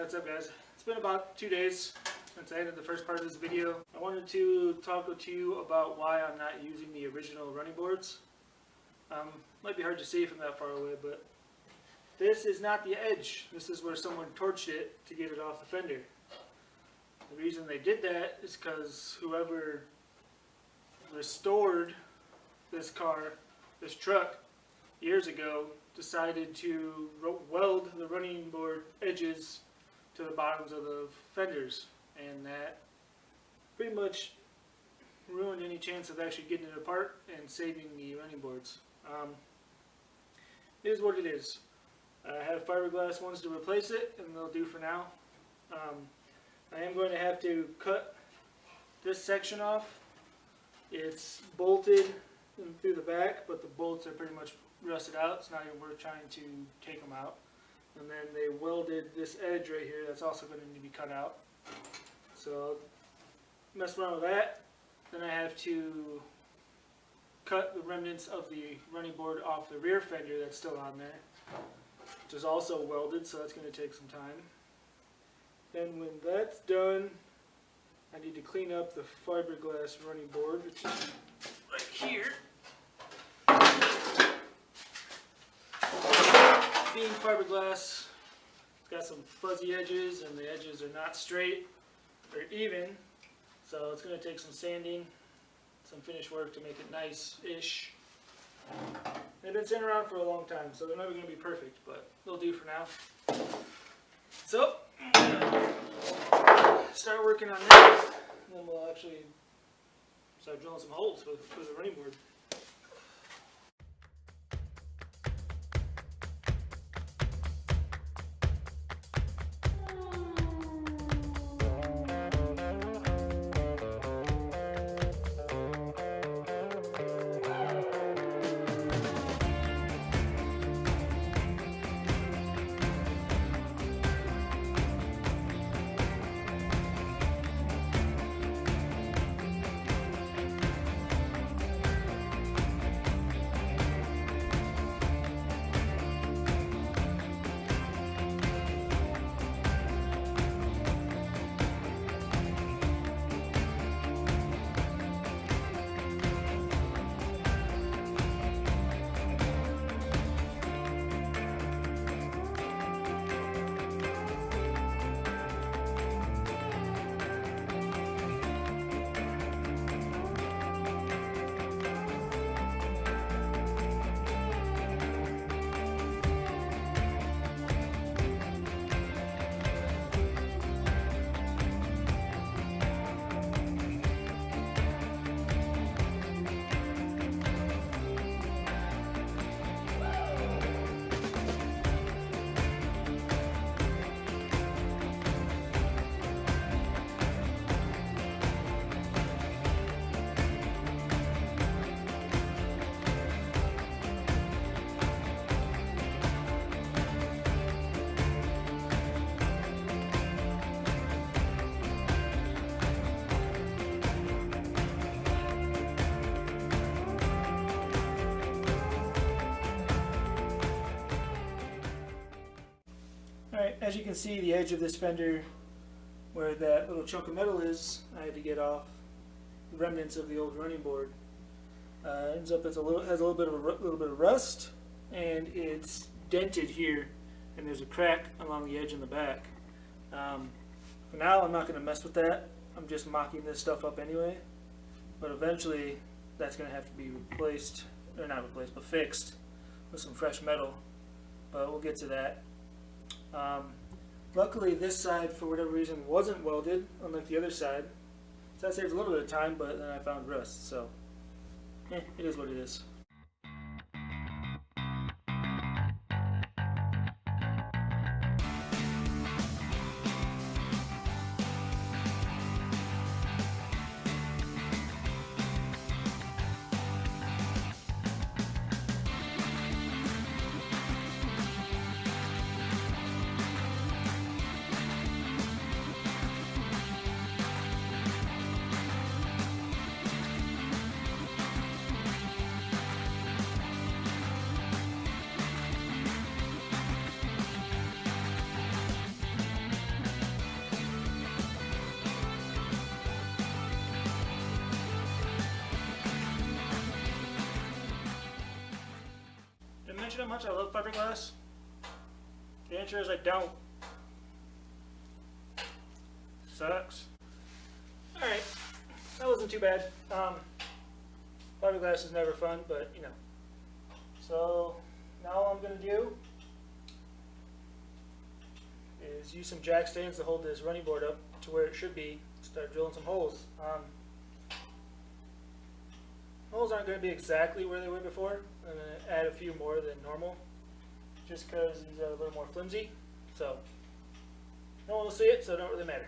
What's up, guys? It's been about 2 days since I ended the first part of this video. I wanted to talk to you about why I'm not using the original running boards. Might be hard to see from that far away, but this is not the edge. This is where someone torched it to get it off the fender. The reason they did that is because whoever restored this truck, years ago, decided to weld the running board edges to the bottoms of the fenders, and that pretty much ruined any chance of actually getting it apart and saving the running boards. It is what it is. I have fiberglass ones to replace it, and they'll do for now. I am going to have to cut this section off. It's bolted in through the back, but the bolts are pretty much rusted out. It's not even worth trying to take them out. And then they welded this edge right here that's also going to need to be cut out. So mess around with that. Then I have to cut the remnants of the running board off the rear fender that's still on there, which is also welded, so that's going to take some time. Then when that's done, I need to clean up the fiberglass running board, which is right here. Being fiberglass, it's got some fuzzy edges, and the edges are not straight or even, so it's going to take some sanding, some finish work to make it nice-ish. They've been sitting around for a long time, so they're never going to be perfect, but they'll do for now. So, start working on this, and then we'll actually start drilling some holes for the running board. Alright, as you can see, the edge of this fender, where that little chunk of metal is, I had to get off the remnants of the old running board. Ends up has a little bit of rust, and it's dented here, and there's a crack along the edge in the back. For now, I'm not going to mess with that. I'm just mocking this stuff up anyway. But eventually, that's going to have to be replaced, or not replaced, but fixed with some fresh metal. But we'll get to that. Luckily, this side, for whatever reason, wasn't welded, unlike the other side. So that saves a little bit of time, but then I found rust, so it is what it is. mention how much I love fiberglass? The answer is I don't. Sucks. Alright, that wasn't too bad. Fiberglass is never fun, but you know. So now all I'm going to do is use some jack stands to hold this running board up to where it should be. Start drilling some holes. Holes aren't going to be exactly where they were before. I'm going to add a few more than normal, just because these are a little more flimsy. So no one will see it, so it don't really matter.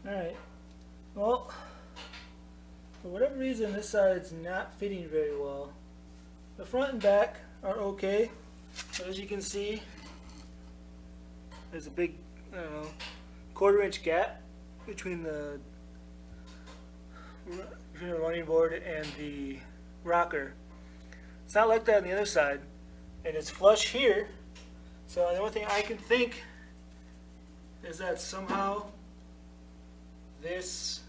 Alright, well, for whatever reason this side's not fitting very well. The front and back are okay, but as you can see, there's a big, I don't know, quarter-inch gap between the running board and the rocker. It's not like that on the other side, and it's flush here, so the only thing I can think is that somehow this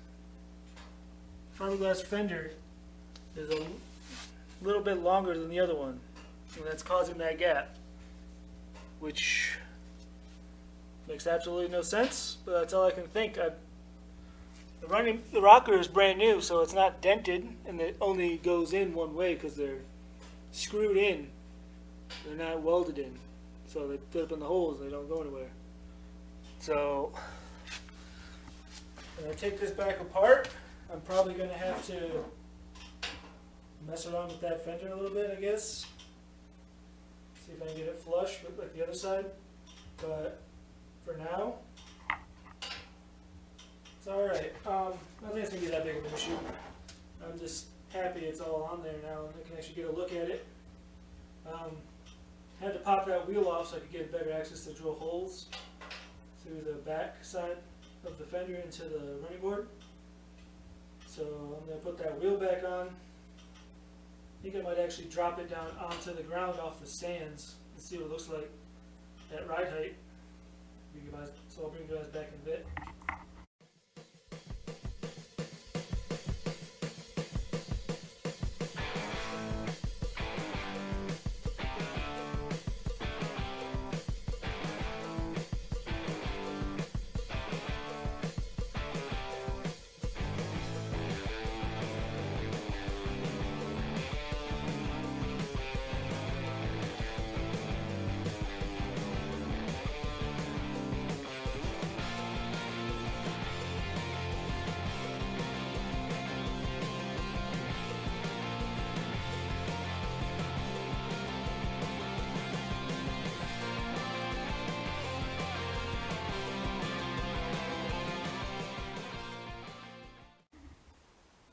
fiberglass fender is a little bit longer than the other one, and that's causing that gap, which makes absolutely no sense, but that's all I can think. The rocker is brand new, so it's not dented, and it only goes in one way because they're screwed in. They're not welded in, so they fit up in the holes. They don't go anywhere. So when I take this back apart, I'm probably going to have to mess around with that fender a little bit, I guess. See if I can get it flush like the other side. But for now, it's alright. I don't think it's going to be that big of an issue. I'm just happy it's all on there now and I can actually get a look at it. I had to pop that wheel off so I could get better access to drill holes. through the back side of the fender into the running board. So I'm going to put that wheel back on. I think I might actually drop it down onto the ground off the stands and see what it looks like at ride height. So I'll bring you guys back in a bit.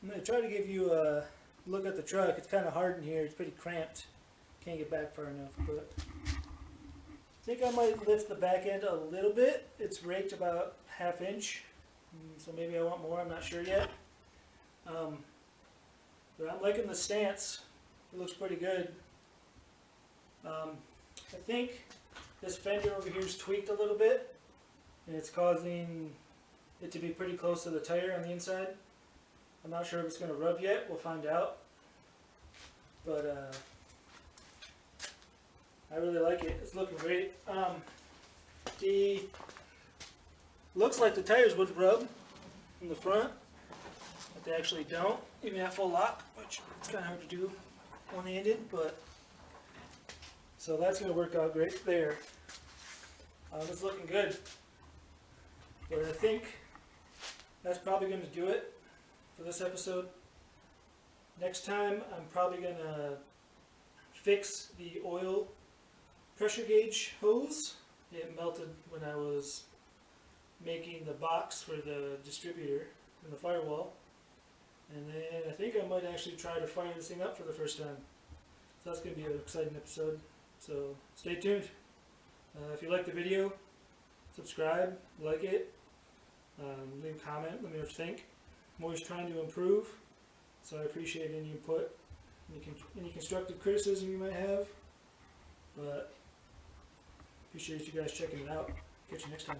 I'm going to try to give you a look at the truck. It's kind of hard in here. It's pretty cramped. Can't get back far enough, but I think I might lift the back end a little bit. It's raked about ½ inch, so maybe I want more. I'm not sure yet. But I'm liking the stance. It looks pretty good. I think this fender over here is tweaked a little bit, and it's causing it to be pretty close to the tire on the inside. I'm not sure if it's going to rub yet. We'll find out. But I really like it. It's looking great. Looks like the tires would rub in the front, but they actually don't. Even at full lock, which it's kind of hard to do one-handed. But so that's going to work out great there. It's looking good. But I think that's probably going to do it for this episode. Next time I'm probably going to fix the oil pressure gauge hose. It melted when I was making the box for the distributor in the firewall. And then I think I might actually try to fire this thing up for the first time. So that's going to be an exciting episode. So stay tuned. If you like the video, subscribe, like it, leave a comment, let me know what you think. I'm always trying to improve, so I appreciate any input, any constructive criticism you might have, but appreciate you guys checking it out. Catch you next time.